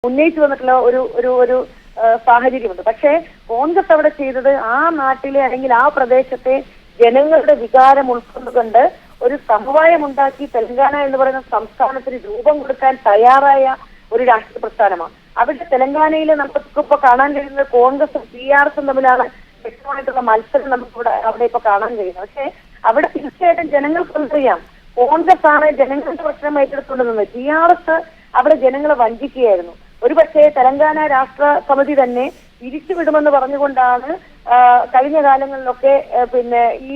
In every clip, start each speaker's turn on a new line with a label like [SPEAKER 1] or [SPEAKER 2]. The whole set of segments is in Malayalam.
[SPEAKER 1] ഉന്നയിച്ചു വന്നിട്ടുള്ള ഒരു സാഹചര്യമുണ്ട്. പക്ഷേ കോൺഗ്രസ് അവിടെ ചെയ്തത് ആ നാട്ടിലെ അല്ലെങ്കിൽ ആ പ്രദേശത്തെ ജനങ്ങളുടെ വികാരം ഉൾക്കൊണ്ടുകൊണ്ട് ഒരു സമവായം ഉണ്ടാക്കി തെലങ്കാന എന്ന് പറയുന്ന സംസ്ഥാനത്തിന് രൂപം കൊടുക്കാൻ തയ്യാറായ ഒരു രാഷ്ട്രീയ പ്രസ്ഥാനമാണ്. അവിടെ തെലങ്കാനയിൽ നമുക്കിപ്പോ കാണാൻ കഴിയുന്നത് കോൺഗ്രസും PRSും തമ്മിലാണ് വ്യക്തമായിട്ടുള്ള മത്സരം നമുക്കിവിടെ അവിടെ ഇപ്പൊ കാണാൻ കഴിയുന്നത്. പക്ഷേ അവിടെ തീർച്ചയായിട്ടും ജനങ്ങൾക്കറിയാം കോൺഗ്രസ് ആണ് ജനങ്ങളുടെ പ്രശ്നം ഏറ്റെടുത്തുകൊണ്ടിരുന്നത്. PRS അവിടെ ജനങ്ങളെ വഞ്ചിക്കുകയായിരുന്നു. ഒരുപക്ഷെ തെലങ്കാന രാഷ്ട്ര സമിതി തന്നെ പിരിച്ചുവിടുമെന്ന് പറഞ്ഞുകൊണ്ടാണ് കഴിഞ്ഞ കാലങ്ങളിലൊക്കെ ഈ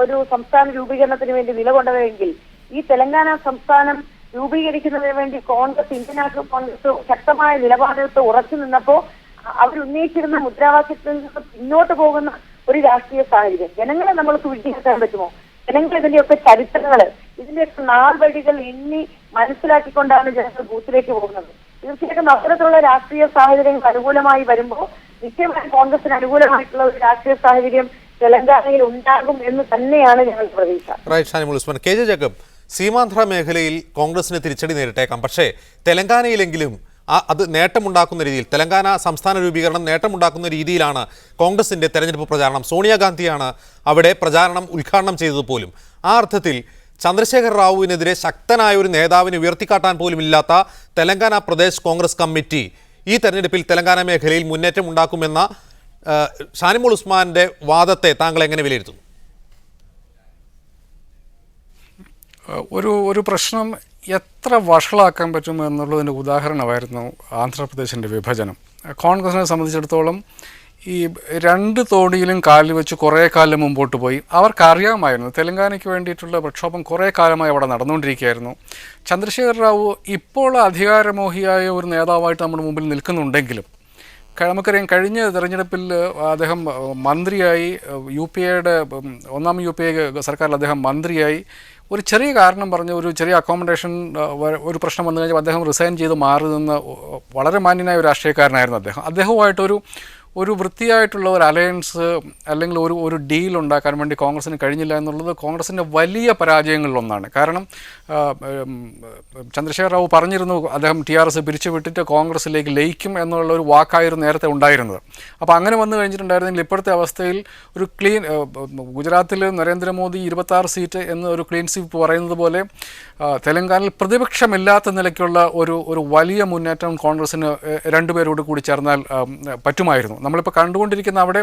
[SPEAKER 1] ഒരു സംസ്ഥാന രൂപീകരണത്തിന് വേണ്ടി നിലകൊണ്ടതെങ്കിൽ ഈ തെലങ്കാന സംസ്ഥാനം രൂപീകരിക്കുന്നതിന് വേണ്ടി ഇന്ത്യൻ നാഷണൽ കോൺഗ്രസ് ശക്തമായ നിലപാടെടുത്ത് ഉറച്ചു നിന്നപ്പോ അവരുന്നയിച്ചിരുന്ന മുദ്രാവാക്യത്തിൽ നിന്ന് പിന്നോട്ട് പോകുന്ന ഒരു രാഷ്ട്രീയ സാഹചര്യം ജനങ്ങളെ നമ്മൾക്ക് വിട്ടുകിട്ടാൻ പറ്റുമോ? ജനങ്ങൾ ഇതിന്റെയൊക്കെ ചരിത്രങ്ങള് ഇതിന്റെയൊക്കെ നാൾവഴികൾ എണ്ണി മനസ്സിലാക്കിക്കൊണ്ടാണ് ജനങ്ങൾ ബൂത്തിലേക്ക് പോകുന്നത്. തീർച്ചയായിട്ടും അത്തരത്തിലുള്ള രാഷ്ട്രീയ സാഹചര്യങ്ങൾ അനുകൂലമായി വരുമ്പോൾ നിശ്ചയമായും കോൺഗ്രസിന് അനുകൂലമായിട്ടുള്ള ഒരു രാഷ്ട്രീയ സാഹചര്യം തെലങ്കാനയിൽ ഉണ്ടാകും എന്ന് തന്നെയാണ് ഞങ്ങളുടെ പ്രതീക്ഷ.
[SPEAKER 2] സീമാന്ധ്ര മേഖലയിൽ കോൺഗ്രസിന് തിരിച്ചടി നേരിട്ടേക്കാം, പക്ഷേ തെലങ്കാനയിലെങ്കിലും അത് നേട്ടമുണ്ടാക്കുന്ന രീതിയിൽ തെലങ്കാന സംസ്ഥാന രൂപീകരണം നേട്ടമുണ്ടാക്കുന്ന രീതിയിലാണ് കോൺഗ്രസിന്റെ തെരഞ്ഞെടുപ്പ് പ്രചാരണം. സോണിയാഗാന്ധിയാണ് അവിടെ പ്രചാരണം ഉദ്ഘാടനം ചെയ്തത് പോലും. ആ അർത്ഥത്തിൽ ചന്ദ്രശേഖർ റാവുവിനെതിരെ ശക്തനായ ഒരു നേതാവിനെ ഉയർത്തിക്കാട്ടാൻ പോലും ഇല്ലാത്ത തെലങ്കാന പ്രദേശ് കോൺഗ്രസ് കമ്മിറ്റി ഈ തെരഞ്ഞെടുപ്പിൽ തെലങ്കാന മേഖലയിൽ മുന്നേറ്റം ഉണ്ടാക്കുമെന്ന ഷാനിമോൾ ഉസ്മാന്റെ വാദത്തെ താങ്കൾ എങ്ങനെ വിലയിരുത്തുന്നു?
[SPEAKER 3] ഒരു പ്രശ്നം എത്ര വഷളാക്കാൻ പറ്റും എന്നുള്ളതിൻ്റെ ഉദാഹരണമായിരുന്നു ആന്ധ്രാപ്രദേശിൻ്റെ വിഭജനം. കോൺഗ്രസിനെ സംബന്ധിച്ചിടത്തോളം ഈ രണ്ട് തോണിയിലും കാലിൽ വെച്ച് കുറേ കാലം മുമ്പോട്ട് പോയി. അവർക്കറിയാമായിരുന്നു തെലങ്കാനയ്ക്ക് വേണ്ടിയിട്ടുള്ള പ്രക്ഷോഭം കുറേ കാലമായി അവിടെ നടന്നുകൊണ്ടിരിക്കുകയായിരുന്നു. ചന്ദ്രശേഖർ റാവു ഇപ്പോൾ അധികാരമോഹിയായ ഒരു നേതാവായിട്ട് നമ്മുടെ മുമ്പിൽ നിൽക്കുന്നുണ്ടെങ്കിലും നമുക്കറിയാം കഴിഞ്ഞ തെരഞ്ഞെടുപ്പിൽ അദ്ദേഹം മന്ത്രിയായി UPAയുടെ ഒന്നാം UPA സർക്കാരിൽ അദ്ദേഹം മന്ത്രിയായി ഒരു ചെറിയ കാരണം പറഞ്ഞ് ഒരു ചെറിയ അക്കോമഡേഷൻ ഒരു പ്രശ്നം വന്നു കഴിഞ്ഞാൽ അദ്ദേഹം റിസൈൻ ചെയ്ത് മാറി നിന്ന് വളരെ മാന്യനായ ഒരു രാഷ്ട്രീയക്കാരനായിരുന്നു അദ്ദേഹവുമായിട്ടൊരു വൃത്തിയായിട്ടുള്ള ഒരു അലയൻസ് അല്ലെങ്കിൽ ഒരു ഡീൽ ഉണ്ടാക്കാൻ വേണ്ടി കോൺഗ്രസിന് കഴിഞ്ഞില്ല എന്നുള്ളത് കോൺഗ്രസിൻ്റെ വലിയ പരാജയങ്ങളിലൊന്നാണ്. കാരണം ചന്ദ്രശേഖർ റാവു പറഞ്ഞിരുന്നു അദ്ദേഹം TRS പിരിച്ചുവിട്ടിട്ട് കോൺഗ്രസിലേക്ക് ലയിക്കും എന്നുള്ള ഒരു വാക്കായിരുന്നു നേരത്തെ ഉണ്ടായിരുന്നത്. അപ്പോൾ അങ്ങനെ വന്നു കഴിഞ്ഞിട്ടുണ്ടായിരുന്നെങ്കിൽ ഇപ്പോഴത്തെ അവസ്ഥയിൽ ഒരു ഗുജറാത്തിൽ നരേന്ദ്രമോദി 26 സീറ്റ് എന്ന ഒരു ക്ലീൻ സ്വീപ്പ് പറയുന്നത് പോലെ തെലങ്കാനയിൽ പ്രതിപക്ഷമില്ലാത്ത നിലയ്ക്കുള്ള ഒരു വലിയ മുന്നേറ്റം കോൺഗ്രസിന് രണ്ടുപേരോട് കൂടി ചേർന്നാൽ പറ്റുമായിരുന്നു. നമ്മളിപ്പോൾ കണ്ടുകൊണ്ടിരിക്കുന്ന അവിടെ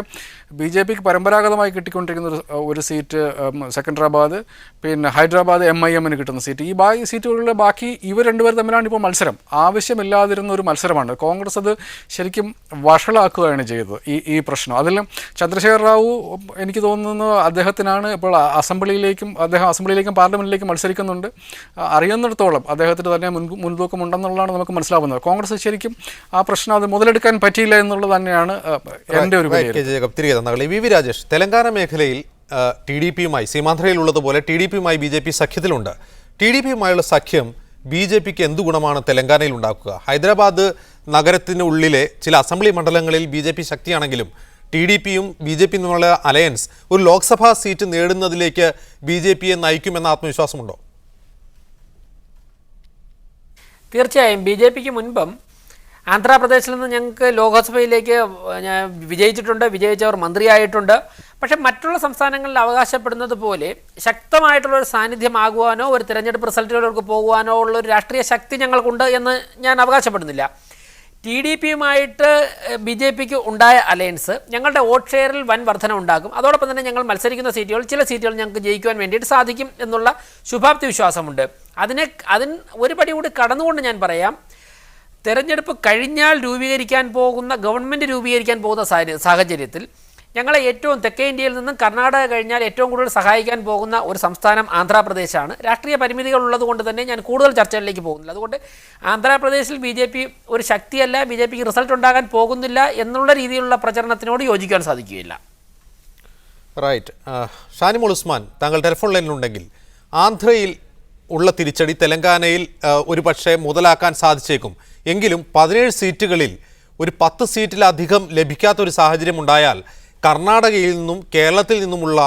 [SPEAKER 3] BJPക്ക് പരമ്പരാഗതമായി കിട്ടിക്കൊണ്ടിരിക്കുന്ന ഒരു സീറ്റ് സെക്കൻഡറാബാദ്, പിന്നെ ഹൈദരാബാദ് MIMന് കിട്ടുന്ന സീറ്റ്. ഈ സീറ്റുകളിലെ ബാക്കി ഇവർ രണ്ടുപേർ തമ്മിലാണ് ഇപ്പോൾ മത്സരം. ആവശ്യമില്ലാതിരുന്ന ഒരു മത്സരമാണ്. കോൺഗ്രസ് അത് ശരിക്കും വഷളാക്കുകയാണ് ചെയ്തത് ഈ പ്രശ്നം. അതിലും ചന്ദ്രശേഖർ റാവു എനിക്ക് തോന്നുന്നു അദ്ദേഹത്തിനാണ് ഇപ്പോൾ അസംബ്ലിയിലേക്കും പാർലമെന്റിലേക്കും മത്സരിക്കുന്നുണ്ട്. അറിയുന്നിടത്തോളം അദ്ദേഹത്തിന് തന്നെ മുൻതൂക്കമുണ്ടെന്നുള്ളതാണ് നമുക്ക് മനസ്സിലാവുന്നത്. കോൺഗ്രസ് ശരിക്കും ആ പ്രശ്നം അത് മുതലെടുക്കാൻ പറ്റിയില്ല എന്നുള്ളത് തന്നെയാണ് എൻ്റെ ഒരു
[SPEAKER 2] വി രാജേഷ്, തെലങ്കാന മേഖലയിൽ TDPയുമായി സീമാന്ധ്രയിലുള്ളതുപോലെ TDPയുമായി BJP സഖ്യത്തിലുണ്ട്. TDPയുമായുള്ള സഖ്യം BJPക്ക് എന്തു ഗുണമാണ് തെലങ്കാനയിൽ ഉണ്ടാക്കുക? ഹൈദരാബാദ് നഗരത്തിനുള്ളിലെ ചില അസംബ്ലി മണ്ഡലങ്ങളിൽ BJP ശക്തിയാണെങ്കിലും TDPയും BJPയും തമ്മിലുള്ള അലയൻസ് ഒരു ലോക്സഭാ സീറ്റ് നേടുന്നതിലേക്ക് BJPയെ നയിക്കുമെന്ന ആത്മവിശ്വാസമുണ്ടോ?
[SPEAKER 4] തീർച്ചയായും. BJPക്ക് മുൻപം ആന്ധ്രാപ്രദേശിൽ നിന്ന് ഞങ്ങൾക്ക് ലോക്സഭയിലേക്ക് വിജയിച്ചവർ മന്ത്രിയായിട്ടുണ്ട്. പക്ഷേ മറ്റുള്ള സംസ്ഥാനങ്ങളിൽ അവകാശപ്പെടുന്നത് പോലെ ശക്തമായിട്ടുള്ളൊരു സാന്നിധ്യമാകുവാനോ ഒരു തിരഞ്ഞെടുപ്പ് റിസൾട്ടുകളിലേക്ക് പോകുവാനോ ഉള്ളൊരു രാഷ്ട്രീയ ശക്തി ഞങ്ങൾക്കുണ്ട് എന്ന് ഞാൻ അവകാശപ്പെടുന്നില്ല. TDPയുമായിട്ട് BJPക്ക് ഉണ്ടായ അലയൻസ് ഞങ്ങളുടെ വോട്ട് ഷെയറിൽ വൻ വർധന ഉണ്ടാക്കും. അതോടൊപ്പം തന്നെ ഞങ്ങൾ മത്സരിക്കുന്ന ചില സീറ്റുകൾ ഞങ്ങൾക്ക് ജയിക്കുവാൻ വേണ്ടിയിട്ട് സാധിക്കും എന്നുള്ള ശുഭാപ്തി വിശ്വാസമുണ്ട്. അതിന് ഒരു പടി കൂടി കടന്നുകൊണ്ട് ഞാൻ പറയാം, തെരഞ്ഞെടുപ്പ് കഴിഞ്ഞാൽ ഗവൺമെൻറ് രൂപീകരിക്കാൻ പോകുന്ന സാഹചര്യത്തിൽ ഞങ്ങളെ ഏറ്റവും തെക്കേ ഇന്ത്യയിൽ നിന്നും കർണാടക കഴിഞ്ഞാൽ ഏറ്റവും കൂടുതൽ സഹായിക്കാൻ പോകുന്ന ഒരു സംസ്ഥാനം ആന്ധ്രാപ്രദേശാണ്. രാഷ്ട്രീയ പരിമിതികൾ ഉള്ളതുകൊണ്ട് തന്നെ ഞാൻ കൂടുതൽ ചർച്ചകളിലേക്ക് പോകുന്നില്ല. അതുകൊണ്ട് ആന്ധ്രാപ്രദേശിൽ BJP ഒരു ശക്തിയല്ല, BJPക്ക് റിസൾട്ട് ഉണ്ടാകാൻ പോകുന്നില്ല എന്നുള്ള രീതിയിലുള്ള പ്രചരണത്തിനോട് യോജിക്കാൻ സാധിക്കുകയില്ല.
[SPEAKER 2] റൈറ്റ്. ഷാനിമോൾ ഉസ്മാൻ, താങ്കൾ ടെലിഫോൺ ലൈനിലുണ്ടെങ്കിൽ ആന്ധ്രയിൽ ഉള്ള തിരിച്ചടി തെലങ്കാനയിൽ ഒരു പക്ഷേ മുതലാക്കാൻ സാധിച്ചേക്കും. എങ്കിലും 17 സീറ്റുകളിൽ ഒരു 10 സീറ്റിലധികം ലഭിക്കാത്തൊരു സാഹചര്യം ഉണ്ടായാൽ കർണാടകയിൽ നിന്നും കേരളത്തിൽ നിന്നുമുള്ള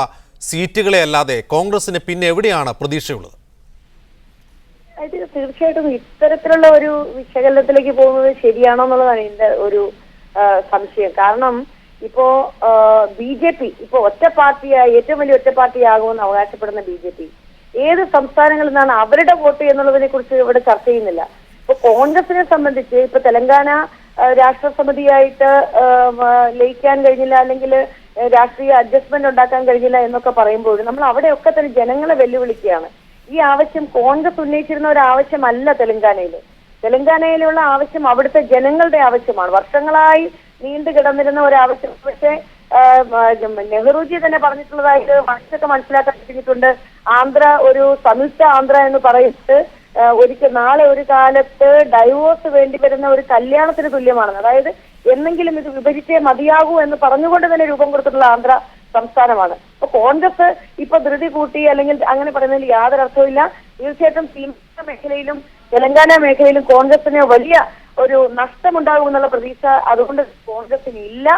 [SPEAKER 2] സീറ്റുകളെ അല്ലാതെ കോൺഗ്രസിന് പിന്നെ എവിടെയാണ് പ്രതീക്ഷയുള്ളത്?
[SPEAKER 1] അത് തീർച്ചയായിട്ടും ഇത്തരത്തിലുള്ള ഒരു വിശകലനത്തിലേക്ക് പോകുന്നത് ശരിയാണോ എന്നുള്ളതാണ് എന്റെ ഒരു സംശയം. കാരണം ഇപ്പോ BJP ഇപ്പൊ ഒറ്റ പാർട്ടിയായി ഏറ്റവും വലിയ ഒറ്റ പാർട്ടിയാകുമെന്ന് അവകാശപ്പെടുന്ന BJP ഏത് സംസ്ഥാനങ്ങളിൽ നിന്നാണ് അവരുടെ വോട്ട് എന്നുള്ളതിനെ കുറിച്ച് ഇവിടെ ചർച്ച ചെയ്യുന്നില്ല. ഇപ്പൊ കോൺഗ്രസിനെ സംബന്ധിച്ച് ഇപ്പൊ തെലങ്കാന രാഷ്ട്രസമിതിയായിട്ട് ലയിക്കാൻ കഴിഞ്ഞില്ല, അല്ലെങ്കിൽ രാഷ്ട്രീയ അഡ്ജസ്റ്റ്മെന്റ് ഉണ്ടാക്കാൻ കഴിഞ്ഞില്ല എന്നൊക്കെ പറയുമ്പോഴും നമ്മൾ അവിടെയൊക്കെ തന്നെ ജനങ്ങളെ വെല്ലുവിളിക്കുകയാണ്. ഈ ആവശ്യം കോൺഗ്രസ് ഉന്നയിച്ചിരുന്ന ഒരു ആവശ്യമല്ല തെലങ്കാനയിലുള്ള ആവശ്യം അവിടുത്തെ ജനങ്ങളുടെ ആവശ്യമാണ്. വർഷങ്ങളായി നീണ്ടു കിടന്നിരുന്ന ഒരു ആവശ്യം. പക്ഷേ നെഹ്റുജി തന്നെ പറഞ്ഞിട്ടുള്ളതായിട്ട് മനസ്സൊക്കെ മനസ്സിലാക്കാൻ കഴിഞ്ഞിട്ടുണ്ട്. ആന്ധ്ര ഒരു സംയുക്ത ആന്ധ്ര എന്ന് പറയുന്നത് നാളെ ഒരു കാലത്ത് ഡൈവോഴ്സ് വേണ്ടി വരുന്ന ഒരു കല്യാണത്തിന് തുല്യമാണ്. അതായത് എന്നെങ്കിലും ഇത് വിഭജിച്ചേ മതിയാകൂ എന്ന് പറഞ്ഞുകൊണ്ട് തന്നെ രൂപം കൊടുത്തിട്ടുള്ള ആന്ധ്ര സംസ്ഥാനമാണ്. അപ്പൊ കോൺഗ്രസ് ഇപ്പൊ ധൃതി കൂട്ടി അല്ലെങ്കിൽ അങ്ങനെ പറയുന്നതിൽ യാതൊരു അർത്ഥവുമില്ല. തീർച്ചയായിട്ടും സീമാ മേഖലയിലും തെലങ്കാന മേഖലയിലും കോൺഗ്രസിന് വലിയ ഒരു നഷ്ടമുണ്ടാകുമെന്നുള്ള പ്രതീക്ഷ അതുകൊണ്ട് കോൺഗ്രസിന് ഇല്ല.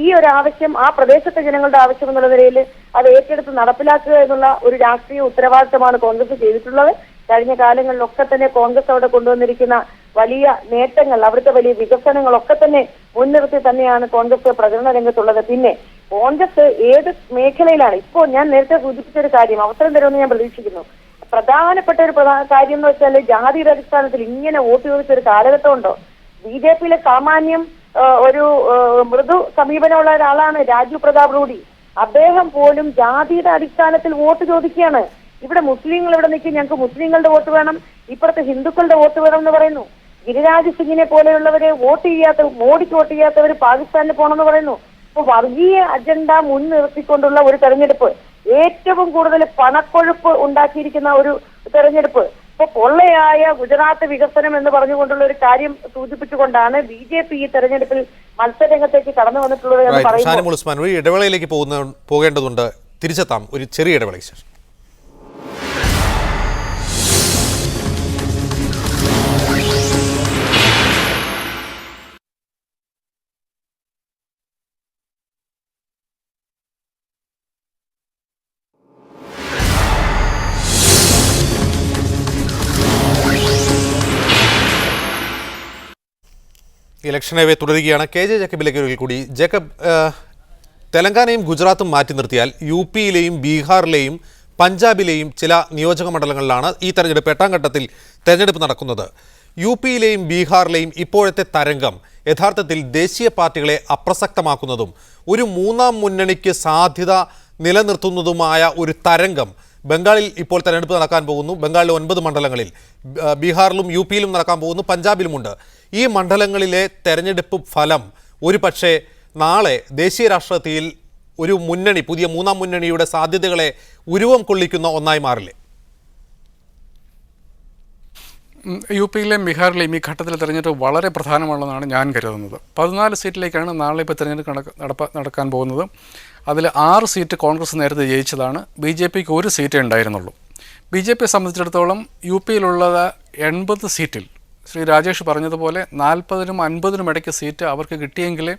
[SPEAKER 1] ഈ ഒരു ആവശ്യം ആ പ്രദേശത്തെ ജനങ്ങളുടെ ആവശ്യം എന്നുള്ള നിലയിൽ അത് ഏറ്റെടുത്ത് നടപ്പിലാക്കുക എന്നുള്ള ഒരു രാഷ്ട്രീയ ഉത്തരവാദിത്തമാണ് കോൺഗ്രസ് ചെയ്തിട്ടുള്ളത്. കഴിഞ്ഞ കാലങ്ങളിലൊക്കെ തന്നെ കോൺഗ്രസ് അവിടെ കൊണ്ടുവന്നിരിക്കുന്ന വലിയ നേട്ടങ്ങൾ, അവിടുത്തെ വലിയ വികസനങ്ങളൊക്കെ തന്നെ മുൻനിർത്തി തന്നെയാണ് കോൺഗ്രസ് പ്രചരണ രംഗത്തുള്ളത്. പിന്നെ കോൺഗ്രസ് ഏത് മേഖലയിലാണ് ഇപ്പോ ഞാൻ നേരത്തെ സൂചിപ്പിച്ച ഒരു കാര്യം അവസരം തരുമെന്ന് ഞാൻ പ്രതീക്ഷിക്കുന്നു. പ്രധാനപ്പെട്ട ഒരു കാര്യം എന്ന് വെച്ചാൽ ജാതിയുടെ അടിസ്ഥാനത്തിൽ ഇങ്ങനെ വോട്ട് ചോദിച്ച ഒരു കാലഘട്ടം ഉണ്ടോ? BJPയിലെ സാമാന്യം ഒരു മൃദു സമീപനമുള്ള ഒരാളാണ് രാജു പ്രതാപ് റൂഡി. അദ്ദേഹം പോലും ജാതിയുടെ അടിസ്ഥാനത്തിൽ വോട്ട് ചോദിക്കുകയാണ്. ഇവിടെ മുസ്ലിങ്ങൾ ഇവിടെ നിൽക്കും, ഞങ്ങൾക്ക് മുസ്ലിങ്ങളുടെ വോട്ട് വേണം, ഇപ്പുറത്തെ ഹിന്ദുക്കളുടെ വോട്ട് വേണം എന്ന് പറയുന്നു. ഗിരിരാജ് സിംഗിനെ പോലെയുള്ളവരെ മോഡിക്ക് വോട്ട് ചെയ്യാത്തവർ പാകിസ്ഥാനിൽ പോകണമെന്ന് പറയുന്നു. അപ്പൊ വർഗീയ അജണ്ട മുൻനിർത്തിക്കൊണ്ടുള്ള ഒരു തെരഞ്ഞെടുപ്പ്, ഏറ്റവും കൂടുതൽ പണക്കൊഴുപ്പ് ഉണ്ടാക്കിയിരിക്കുന്ന ഒരു തെരഞ്ഞെടുപ്പ്. ഇപ്പൊ പൊള്ളയായ ഗുജറാത്ത് വികസനം എന്ന് പറഞ്ഞുകൊണ്ടുള്ള ഒരു കാര്യം സൂചിപ്പിച്ചുകൊണ്ടാണ് BJP ഈ തെരഞ്ഞെടുപ്പിൽ മത്സരരംഗത്തേക്ക് കടന്നു വന്നിട്ടുള്ളത് എന്ന് പറയുന്നത്.
[SPEAKER 2] ഒരു ഇടവേളയിലേക്ക് പോകേണ്ടതുണ്ട്. തിരിച്ചെത്താം ഒരു ചെറിയ ഇടവേളയ്ക്ക് ശേഷം. ഇലക്ഷൻ ഹൈവേ തുടരുകയാണ്. KJ ജേക്കബിലേക്ക് ഒരിക്കൽ കൂടി. ജേക്കബ്, തെലങ്കാനയും ഗുജറാത്തും മാറ്റി നിർത്തിയാൽ UPയിലെയും ബീഹാറിലെയും പഞ്ചാബിലെയും ചില നിയോജക മണ്ഡലങ്ങളിലാണ് ഈ തെരഞ്ഞെടുപ്പ് 8ാം ഘട്ടത്തിൽ തെരഞ്ഞെടുപ്പ് നടക്കുന്നത്. UPയിലെയും ബീഹാറിലെയും ഇപ്പോഴത്തെ തരംഗം യഥാർത്ഥത്തിൽ ദേശീയ പാർട്ടികളെ അപ്രസക്തമാക്കുന്നതും ഒരു മൂന്നാം മുന്നണിക്ക് സാധ്യത നിലനിർത്തുന്നതുമായ ഒരു തരംഗം ബംഗാളിൽ ഇപ്പോൾ തെരഞ്ഞെടുപ്പ് നടക്കാൻ പോകുന്നു. ബംഗാളിലെ 9 മണ്ഡലങ്ങളിൽ, ബീഹാറിലും UPയിലും നടക്കാൻ പോകുന്നു, പഞ്ചാബിലുമുണ്ട്. ഈ മണ്ഡലങ്ങളിലെ തെരഞ്ഞെടുപ്പ് ഫലം ഒരു പക്ഷേ നാളെ ദേശീയ രാഷ്ട്രീയത്തിൽ ഒരു മുന്നണി, പുതിയ മൂന്നാം മുന്നണിയുടെ സാധ്യതകളെ ഉരുവം കൊള്ളിക്കുന്ന ഒന്നായി മാറില്ലേ?
[SPEAKER 3] UPയിലെയും ബീഹാറിലെയും ഈ ഘട്ടത്തിൽ തെരഞ്ഞെടുപ്പ് വളരെ പ്രധാനമാണെന്നാണ് ഞാൻ കരുതുന്നത്. 14 സീറ്റിലേക്കാണ് നാളെ ഇപ്പോൾ തെരഞ്ഞെടുപ്പ് നടക്കാൻ പോകുന്നത്. അതിൽ 6 സീറ്റ് കോൺഗ്രസ് നേരത്തെ ജയിച്ചതാണ്. BJPക്ക് 1 സീറ്റേ ഉണ്ടായിരുന്നുള്ളൂ. BJPയെ സംബന്ധിച്ചിടത്തോളം UPയിലുള്ളത് 80 സീറ്റിൽ ശ്രീ രാജേഷ് പറഞ്ഞതുപോലെ 40-നും 50-നും ഇടയ്ക്ക് സീറ്റ് അവർക്ക് കിട്ടിയെങ്കിലേ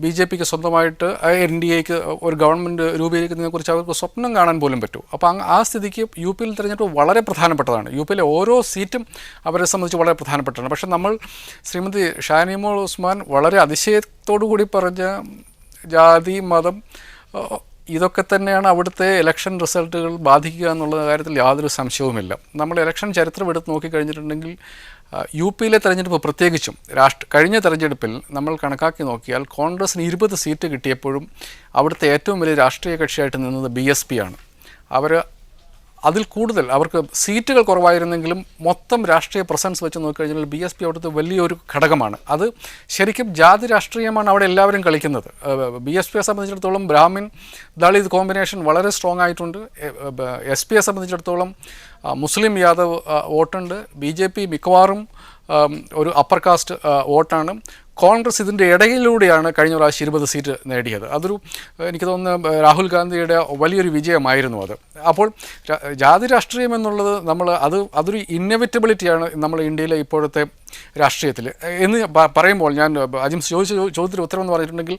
[SPEAKER 3] BJPക്ക് സ്വന്തമായിട്ട് NDAക്ക് ഒരു ഗവൺമെൻറ് രൂപീകരിക്കുന്നതിനെക്കുറിച്ച് അവർക്ക് സ്വപ്നം കാണാൻ പോലും പറ്റൂ. അപ്പോൾ ആ സ്ഥിതിക്ക് UPയിൽ തിരഞ്ഞെടുപ്പ് വളരെ പ്രധാനപ്പെട്ടതാണ്. UPയിലെ ഓരോ സീറ്റും അവരെ സംബന്ധിച്ച് വളരെ പ്രധാനപ്പെട്ടതാണ്. പക്ഷേ നമ്മൾ ശ്രീമതി ഷാനിമോൾ ഉസ്മാൻ വളരെ അതിശയത്തോടു കൂടി പറഞ്ഞ ജാതി, മതം ഇതൊക്കെ തന്നെയാണ് അവിടുത്തെ ഇലക്ഷൻ റിസൾട്ടുകൾ ബാധിക്കുക എന്നുള്ള കാര്യത്തിൽ യാതൊരു സംശയവുമില്ല. നമ്മൾ ഇലക്ഷൻ ചരിത്രം എടുത്ത് നോക്കിക്കഴിഞ്ഞിട്ടുണ്ടെങ്കിൽ UPയിലെ തെരഞ്ഞെടുപ്പ് പ്രത്യേകിച്ചും കഴിഞ്ഞ തെരഞ്ഞെടുപ്പിൽ നമ്മൾ കണക്കാക്കി നോക്കിയാൽ കോൺഗ്രസിന് 20 സീറ്റ് കിട്ടിയപ്പോഴും അവിടുത്തെ ഏറ്റവും വലിയ രാഷ്ട്രീയ കക്ഷിയായിട്ട് നിന്നത് BSP ആണ്. അതിൽ കൂടുതൽ അവർക്ക് സീറ്റുകൾ കുറവായിരുന്നെങ്കിലും മൊത്തം രാഷ്ട്രീയ പ്രസൻസ് വെച്ച് നോക്കിക്കഴിഞ്ഞാൽ BSP അവിടുത്തെ വലിയൊരു ഘടകമാണ്. അത് ശരിക്കും ജാതി രാഷ്ട്രീയമാണ് അവിടെ എല്ലാവരും കളിക്കുന്നത്. BSPയെ സംബന്ധിച്ചിടത്തോളം ബ്രാഹ്മിൻ ദളിത് കോമ്പിനേഷൻ വളരെ സ്ട്രോങ് ആയിട്ടുണ്ട്. SPയെ സംബന്ധിച്ചിടത്തോളം മുസ്ലിം യാദവ് വോട്ടുണ്ട്. BJP മിക്കവാറും ഒരു അപ്പർ കാസ്റ്റ് വോട്ടാണ്. കോൺഗ്രസ് ഇതിൻ്റെ ഇടയിലൂടെയാണ് കഴിഞ്ഞ പ്രാവശ്യം 20 സീറ്റ് നേടിയത്. എനിക്ക് തോന്നുന്നു രാഹുൽ ഗാന്ധിയുടെ വലിയൊരു വിജയമായിരുന്നു അത്. അപ്പോൾ ജാതി രാഷ്ട്രീയം എന്നുള്ളത് അതൊരു ഇന്നെവിറ്റബിലിറ്റിയാണ് നമ്മൾ ഇന്ത്യയിലെ ഇപ്പോഴത്തെ രാഷ്ട്രീയത്തിൽ എന്ന് പറയുമ്പോൾ ഞാൻ അജിംസ് ചോദിച്ച ചോദ്യത്തിന് ഉത്തരവെന്ന് പറഞ്ഞിട്ടുണ്ടെങ്കിൽ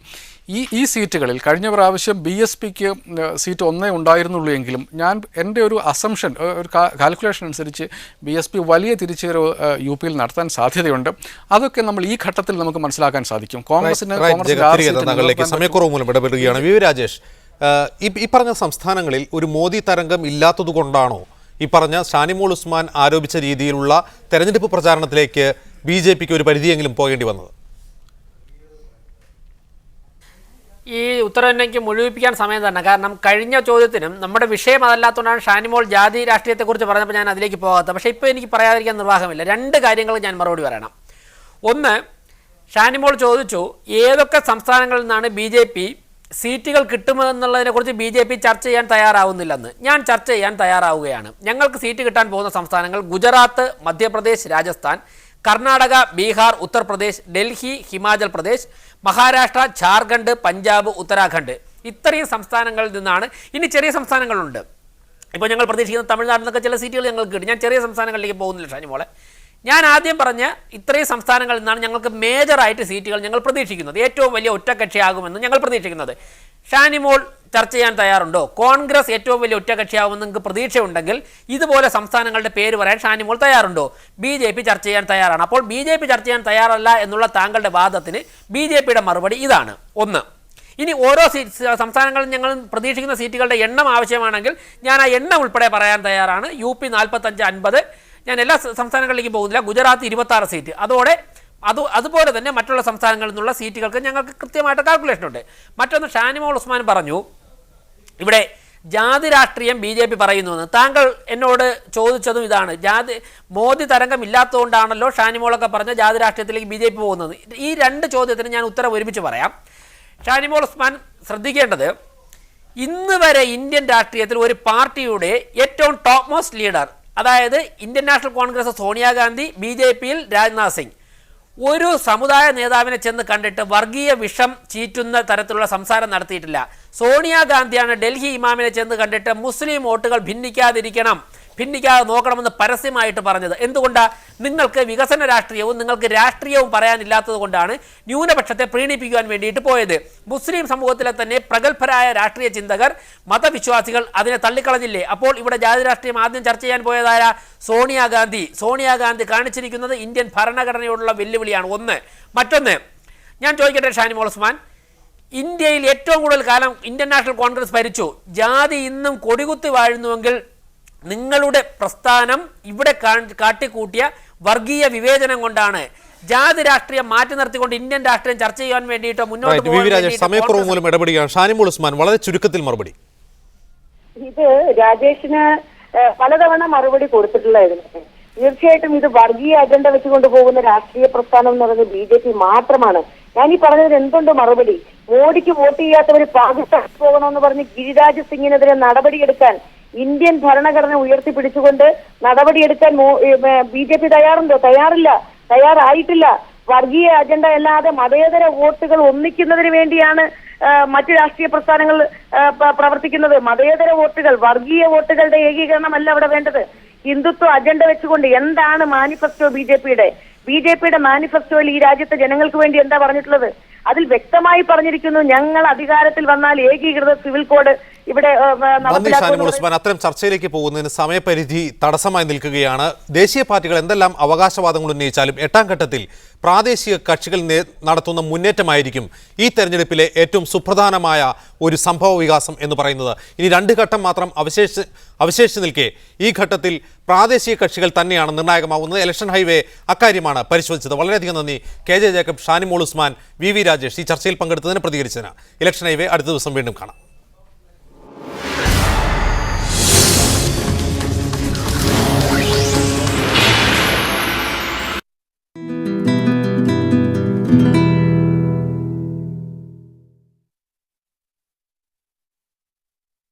[SPEAKER 3] ഈ സീറ്റുകളിൽ കഴിഞ്ഞ പ്രാവശ്യം BSPക്ക് സീറ്റ് 1 ഉണ്ടായിരുന്നുള്ളൂ എങ്കിലും എൻ്റെ ഒരു അസംഷൻ ഒരു കാൽക്കുലേഷൻ അനുസരിച്ച് BSP വലിയ തിരിച്ചുവരവ് UP യിൽ നടത്താൻ സാധ്യതയുണ്ട്. അതൊക്കെ നമ്മൾ ഈ ഘട്ടത്തിൽ നമുക്ക് മനസ്സിലാക്കാൻ സാധിക്കും. കോൺഗ്രസിന്
[SPEAKER 2] സമയക്കുറവ് മൂലം ഇടപെടുകയാണ്. വി രാജേഷ്, ഈ പറഞ്ഞ സംസ്ഥാനങ്ങളിൽ ഒരു മോദി തരംഗം ഇല്ലാത്തതുകൊണ്ടാണോ ഈ പറഞ്ഞ ഷാനിമോൾ ഉസ്മാൻ ആരോപിച്ച രീതിയിലുള്ള തെരഞ്ഞെടുപ്പ് പ്രചാരണത്തിലേക്ക് BJPക്ക് ഒരു പരിധിയെങ്കിലും പോകേണ്ടി വന്നത്?
[SPEAKER 4] ഈ ഉത്തരം എനിക്ക് മുഴുവിപ്പിക്കാൻ സമയം തന്നെ. കാരണം കഴിഞ്ഞ ചോദ്യത്തിനും നമ്മുടെ വിഷയം അതല്ലാത്തതുകൊണ്ടാണ് ഷാനിമോൾ ജാതി രാഷ്ട്രീയത്തെക്കുറിച്ച് പറഞ്ഞപ്പോൾ ഞാൻ അതിലേക്ക് പോകാത്തത്. പക്ഷേ ഇപ്പോൾ എനിക്ക് പറയാതിരിക്കാൻ നിർവാഹമില്ല. 2 കാര്യങ്ങൾ ഞാൻ മറുപടി പറയണം. ഒന്ന്, ഷാനിമോൾ ചോദിച്ചു ഏതൊക്കെ സംസ്ഥാനങ്ങളിൽ നിന്നാണ് BJP സീറ്റുകൾ കിട്ടുമെന്നുള്ളതിനെക്കുറിച്ച് BJP ചർച്ച ചെയ്യാൻ തയ്യാറാവുന്നില്ലെന്ന്. ഞാൻ ചർച്ച ചെയ്യാൻ തയ്യാറാവുകയാണ്. ഞങ്ങൾക്ക് സീറ്റ് കിട്ടാൻ പോകുന്ന സംസ്ഥാനങ്ങൾ ഗുജറാത്ത്, മധ്യപ്രദേശ്, രാജസ്ഥാൻ, കർണാടക, ബീഹാർ, ഉത്തർപ്രദേശ്, ഡൽഹി, ഹിമാചൽ പ്രദേശ്, മഹാരാഷ്ട്ര, ജാർഖണ്ഡ്, പഞ്ചാബ്, ഉത്തരാഖണ്ഡ്. ഇത്രയും സംസ്ഥാനങ്ങളിൽ നിന്നാണ്. ഇനി ചെറിയ സംസ്ഥാനങ്ങളുണ്ട്. ഇപ്പോൾ ഞങ്ങൾ പ്രതീക്ഷിക്കുന്ന തമിഴ്നാട്ടിൽ നിന്നൊക്കെ ചില സീറ്റുകൾ ഞങ്ങൾക്ക് കിട്ടും. ഞാൻ ചെറിയ സംസ്ഥാനങ്ങളിലേക്ക് പോകുന്നില്ല ഷാനിമോളെ. ഞാൻ ആദ്യം പറഞ്ഞ ഇത്രയും സംസ്ഥാനങ്ങളിൽ നിന്നാണ് ഞങ്ങൾക്ക് മേജറായിട്ട് സീറ്റുകൾ ഞങ്ങൾ പ്രതീക്ഷിക്കുന്നത്. ഏറ്റവും വലിയ ഒറ്റക്കക്ഷിയാകുമെന്ന് ഞങ്ങൾ പ്രതീക്ഷിക്കുന്നത്. ഷാനിമോൾ ചർച്ച ചെയ്യാൻ തയ്യാറുണ്ടോ? കോൺഗ്രസ് ഏറ്റവും വലിയ ഒറ്റക്കക്ഷിയാകുമെന്ന് നിങ്ങൾക്ക് പ്രതീക്ഷയുണ്ടെങ്കിൽ ഇതുപോലെ സംസ്ഥാനങ്ങളുടെ പേര് പറയാൻ ഷാനിമോൾ തയ്യാറുണ്ടോ? BJP ചർച്ച ചെയ്യാൻ തയ്യാറാണ്. അപ്പോൾ BJP ചർച്ച ചെയ്യാൻ തയ്യാറല്ല എന്നുള്ള താങ്കളുടെ വാദത്തിന് BJPയുടെ മറുപടി ഇതാണ്. ഒന്ന്, ഇനി ഓരോ സംസ്ഥാനങ്ങളിൽ ഞങ്ങൾ പ്രതീക്ഷിക്കുന്ന സീറ്റുകളുടെ എണ്ണം ആവശ്യമാണെങ്കിൽ ഞാൻ ആ എണ്ണം ഉൾപ്പെടെ പറയാൻ തയ്യാറാണ്. UP 45, 50. ഞാൻ എല്ലാ സംസ്ഥാനങ്ങളിലേക്ക് പോകുന്നില്ല. ഗുജറാത്ത് 26 സീറ്റ്. അതുപോലെ തന്നെ മറ്റുള്ള സംസ്ഥാനങ്ങളിൽ നിന്നുള്ള സീറ്റുകൾക്ക് ഞങ്ങൾക്ക് കൃത്യമായിട്ട് കാൽക്കുലേഷൻ ഉണ്ട്. മറ്റൊന്ന്, ഷാനിമോൾ ഉസ്മാൻ പറഞ്ഞു ഇവിടെ ജാതി രാഷ്ട്രീയം BJP പറയുന്നുവെന്ന്. താങ്കൾ എന്നോട് ചോദിച്ചതും ഇതാണ്. മോദി തരംഗം ഇല്ലാത്തതുകൊണ്ടാണല്ലോ ഷാനിമോളൊക്കെ പറഞ്ഞ ജാതി രാഷ്ട്രീയത്തിലേക്ക് BJP പോകുന്നത്. ഈ 2 ചോദ്യത്തിന് ഞാൻ ഉത്തരം ഒരുമിച്ച് പറയാം. ഷാനിമോൾ ഉസ്മാൻ ശ്രദ്ധിക്കേണ്ടത്, ഇന്ന് വരെ ഇന്ത്യൻ രാഷ്ട്രീയത്തിൽ ഒരു പാർട്ടിയുടെ ഏറ്റവും ടോപ്പ് മോസ്റ്റ് ലീഡർ, അതായത് ഇന്ത്യൻ നാഷണൽ കോൺഗ്രസ് സോണിയാഗാന്ധി, BJPയിൽ രാജ്നാഥ് സിംഗ്, ഒരു സമുദായ നേതാവിനെ ചെന്ന് കണ്ടിട്ട് വർഗീയ വിഷം ചീറ്റുന്ന തരത്തിലുള്ള സംസാരം നടത്തിയിട്ടില്ല. സോണിയാഗാന്ധിയാണ് ഡൽഹി ഇമാമിനെ ചെന്ന് കണ്ടിട്ട് മുസ്ലിം വോട്ടുകൾ ഭിന്നിക്കാതെ നോക്കണമെന്ന് പരസ്യമായിട്ട് പറഞ്ഞത്. എന്തുകൊണ്ടാണ്? നിങ്ങൾക്ക് വികസന രാഷ്ട്രീയവും നിങ്ങൾക്ക് രാഷ്ട്രീയവും പറയാനില്ലാത്തത് കൊണ്ടാണ് ന്യൂനപക്ഷത്തെ പ്രീണിപ്പിക്കുവാൻ വേണ്ടിയിട്ട് പോയത്. മുസ്ലിം സമൂഹത്തിലെ തന്നെ പ്രഗത്ഭരായ രാഷ്ട്രീയ ചിന്തകർ, മതവിശ്വാസികൾ അതിനെ തള്ളിക്കളഞ്ഞില്ലേ? അപ്പോൾ ഇവിടെ ജാതി രാഷ്ട്രീയം ആദ്യം ചർച്ച ചെയ്യാൻ പോയതായ സോണിയാഗാന്ധി കാണിച്ചിരിക്കുന്നത് ഇന്ത്യൻ ഭരണഘടനയോടുള്ള വെല്ലുവിളിയാണ്. ഒന്ന്. മറ്റൊന്ന്, ഞാൻ ചോദിക്കട്ടെ ഷാനിമോൾ ഉസ്മാൻ, ഇന്ത്യയിൽ ഏറ്റവും കൂടുതൽ കാലം ഇന്ത്യൻ നാഷണൽ കോൺഗ്രസ് ഭരിച്ചു. ജാതി ഇന്നും കൊടികുത്തി വാഴുന്നുവെങ്കിൽ നിങ്ങളുടെ പ്രസ്ഥാനം ഇവിടെ കാട്ടിക്കൂട്ടിയ വർഗീയ വിവേചനം കൊണ്ടാണ്. ജാതി രാഷ്ട്രീയം മാറ്റി നിർത്തിക്കൊണ്ട് ഇന്ത്യൻ രാഷ്ട്രീയം ചർച്ച ചെയ്യാൻ വേണ്ടിയിട്ട് മുന്നോട്ട് പോകാൻ
[SPEAKER 2] സമയക്കുറവ് മൂലം ഇടപെടുകയാണ്. ഷാനിമോൾ ഉസ്മാൻ, വളരെ ചുരുക്കത്തിൽ മറുപടി.
[SPEAKER 1] ഇത് രാജേഷിന് പലതവണ മറുപടി കൊടുത്തിട്ടുള്ളതായിരുന്നു. തീർച്ചയായിട്ടും ഇത് വർഗീയ അജണ്ട വെച്ചുകൊണ്ട് പോകുന്ന രാഷ്ട്രീയ പ്രസ്ഥാനം എന്ന് പറയുന്നത് BJP മാത്രമാണ്. ഞാൻ ഈ പറഞ്ഞതിന് എന്തുണ്ട് മറുപടി? മോഡിക്ക് വോട്ട് ചെയ്യാത്തവർ പാകിസ്ഥാൻ പോകണമെന്ന് പറഞ്ഞ് ഗിരിരാജ് സിംഗിനെതിരെ നടപടിയെടുക്കാൻ ഇന്ത്യൻ ഭരണഘടന ഉയർത്തിപ്പിടിച്ചുകൊണ്ട് നടപടിയെടുക്കാൻ BJP തയ്യാറുണ്ടോ? തയ്യാറായിട്ടില്ല. വർഗീയ അജണ്ട അല്ലാതെ മതേതര വോട്ടുകൾ ഒന്നിക്കുന്നതിന് വേണ്ടിയാണ് മറ്റു രാഷ്ട്രീയ പ്രസ്ഥാനങ്ങൾ പ്രവർത്തിക്കുന്നത്. മതേതര വോട്ടുകൾ, വർഗീയ വോട്ടുകളുടെ ഏകീകരണമല്ല അവിടെ വേണ്ടത്. ഹിന്ദുത്വ അജണ്ട വെച്ചുകൊണ്ട് എന്താണ് മാനിഫെസ്റ്റോ BJPയുടെ മാനിഫെസ്റ്റോയിൽ ഈ രാജ്യത്തെ ജനങ്ങൾക്ക് വേണ്ടി എന്താ പറഞ്ഞിട്ടുള്ളത്? അതിൽ വ്യക്തമായി പറഞ്ഞിരിക്കുന്നു, ഞങ്ങൾ അധികാരത്തിൽ വന്നാൽ ഏകീകൃത സിവിൽ കോഡ് ഇവിടെ
[SPEAKER 2] ഉസ്മാൻ, അത്തരം ചർച്ചയിലേക്ക് പോകുന്നതിന് സമയപരിധി തടസ്സമായി നിൽക്കുകയാണ്. ദേശീയ പാർട്ടികൾ എന്തെല്ലാം അവകാശവാദങ്ങൾ ഉന്നയിച്ചാലും 8ാം ഘട്ടത്തിൽ പ്രാദേശിക കക്ഷികൾ നടത്തുന്ന മുന്നേറ്റമായിരിക്കും ഈ തെരഞ്ഞെടുപ്പിലെ ഏറ്റവും സുപ്രധാനമായ ഒരു സംഭവ വികാസം എന്ന് പറയുന്നത്. ഇനി 2 ഘട്ടം മാത്രം അവശേഷിച്ച് നിൽക്കെ ഈ ഘട്ടത്തിൽ പ്രാദേശിക കക്ഷികൾ തന്നെയാണ് നിർണായകമാവുന്നത്. ഇലക്ഷൻ ഹൈവേ അക്കാര്യമാണ് പരിശോധിച്ചത്. വളരെയധികം നന്ദി KJ Jacob, Shanimol Usman, VV Rajesh ഈ ചർച്ചയിൽ പങ്കെടുത്തതിന് പ്രതികരിച്ചതിന്. ഇലക്ഷൻ ഹൈവേ അടുത്ത ദിവസം വീണ്ടും കാണാം.